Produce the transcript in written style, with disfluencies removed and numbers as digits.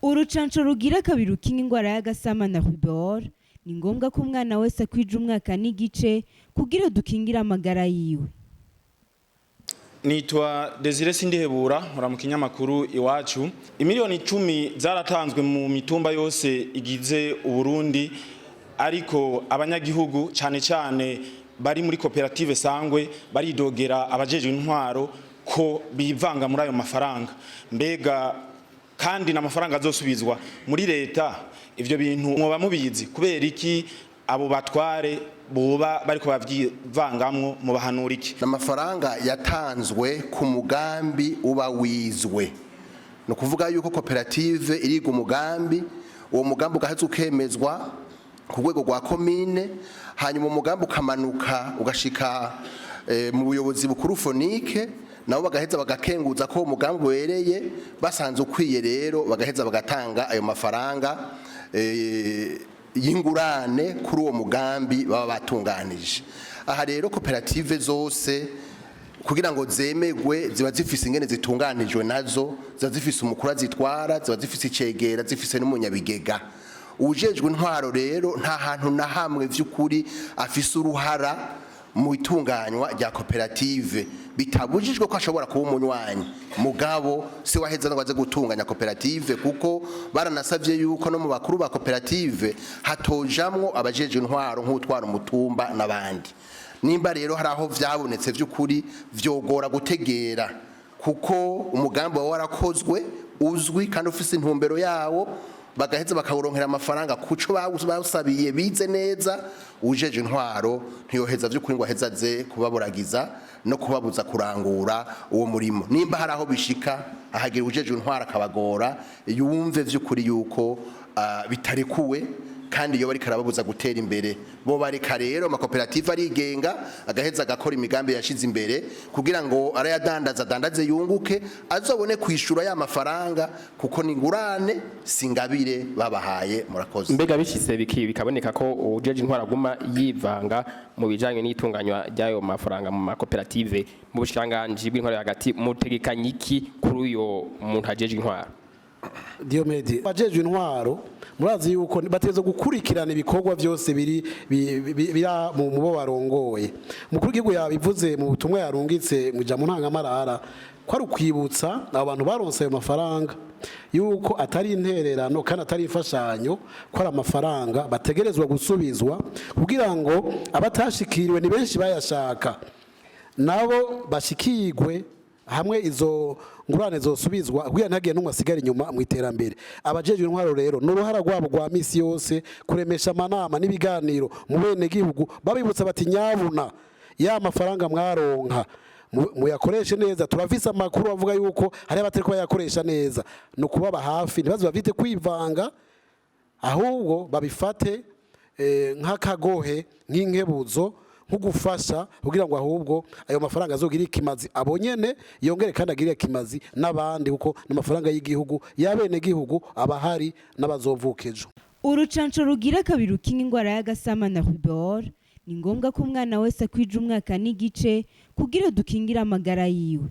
Urucanco rugira kabiri rukinga ingwara y'agasama na rubor ni ngombwa ko umwana wese akwije umwaka n'igice kugira dukingire amagara yiwe. Nitwa Desire Sindihebura nkora mu kinyamakuru Iwacu. Imiliyoni 10 zaratanzwe mu mitumba yose igize Uburundi, ariko abanyagihugu cyane cyane bari muri koperative Sangwe baridogera abajejwe intwaro ko bivanga muri ayo mafaranga. Mbega kandi n'amafaranga azosubizwa muri leta, ivyo bintu mwoba mubizi kubera iki abo batware boba bariko bavyivangamwo mu bahanura iki? N'amafaranga yatanzwe ku mugambi uba wizwe, no kuvuga yuko koperative iriga umugambi, uwo mugambi ugaheza ukemezwa ku rwego rwa komine, hanyuma umugambi ukamanuka ugashika mu buyobozi bukuru fonike, nabo bagaheza bagakenguza ko umugambi wereye, basanze ukwiye rero bagaheza bagatanga ayo mafaranga y'ingurane kuri uwo mugambi baba batunganije. Aha rero koperative zose kugira ngo zemegwe ziba zifise ingene zitunganijwe, nazo ziba zifise umukuru azitwara, ziba zifise icegera, zifise n'umunyabigega. Ujejwe intwaro rero nta hantu na hamwe vy'ukuri afise uruhara mu itunganywa rya koperative, bitabujijwe ko ashobora kuba umunywanyi, mugabo se waheza ngo aze gutunganya koperative, kuko baranasavye yuko no mu bakuru ba koperative hatojamwo abajeje intwaro nk'utwara umutumba n'abandi. Nimba rero hari aho vyabonetse vy'ukuri vyogora gutegera, kuko umugambi wa warakozwe uzwi kandi ufise intumbero yawo, bagaheza bakawuronkera amafaranga kuco bawusabiye bize neza, ujeje intwaro ntiyoheza vy'ukuri ngo aheza ze kubaburagiza no kubabuza kurangura uwo murimo. Nimba hari aho bishika ahagira ujeje intwaro akabagora, yumve vy'ukuri yuko bitarekuwe kandi iyo bari karababuza gutera imbere. Bo bareka rero amakoperative arigenga, agaheza agakora imigambi yashize imbere kugira ngo arayadandaze yunguke, azobone kwishura ya mafaranga, kuko ni ngurane singabire babahaye. Murakoze. Mbega bishise bikaboneka ko ujeje intwara aguma yivanga mu bijanye n'itunganywa ryayo mafaranga mu makoperative, mu bushanganje bw'intwaro hagati mutegekanye iki kuri uyo muntu ajeje intwara? Diomede, ajeje intwaro murazi yuko batezo gukurikirana ibikorwa byose biri mu bo barongoye. Mukuru w'igihugu yabivuze mu butumwa yarungitse mu jambo ntangamarara ko ari ukwibutsa abantu baronse ayo mafaranga yuko atari intererano kandi atari imfashanyo, ko ari amafaranga bategerezwa gusubizwa, kugira ngo abatashikiriwe ni benshi bayashaka nabo bashikirwe hamwe izo ngurane zosubizwa, kugira ntagiye n'umwe asigara inyuma mu iterambere. Abajejwe intwaro rero n'uruhara rwabo rwa misi yose kuremesha amanama n'ibiganiro mu bene gihugu, babibutsa bati nyabuna ya mafaranga mwaronka muyakoreshe neza. Turafise amakuru avuga yuko hari abatariko bayakoresha neza, no kubaba hafi ntibaze bafite kwivanga, ahubwo babifate nk'akagohe, nk'inkebuzo, nk'ugufasha kugira ngo ahubwo ayo mafaranga azogire ikimazi abonyene, yongere kandi agire ikimazi n'abandi, kuko n'amafaranga y'igihugu y'abene gihugu abahari n'abazovuka ejo. Urucanco rugira kabiri rukinga ingwara y'agasama na rubor ni ngombwa ko umwana wese akwije umwaka n'igice kugira dukingire amagara yiwe.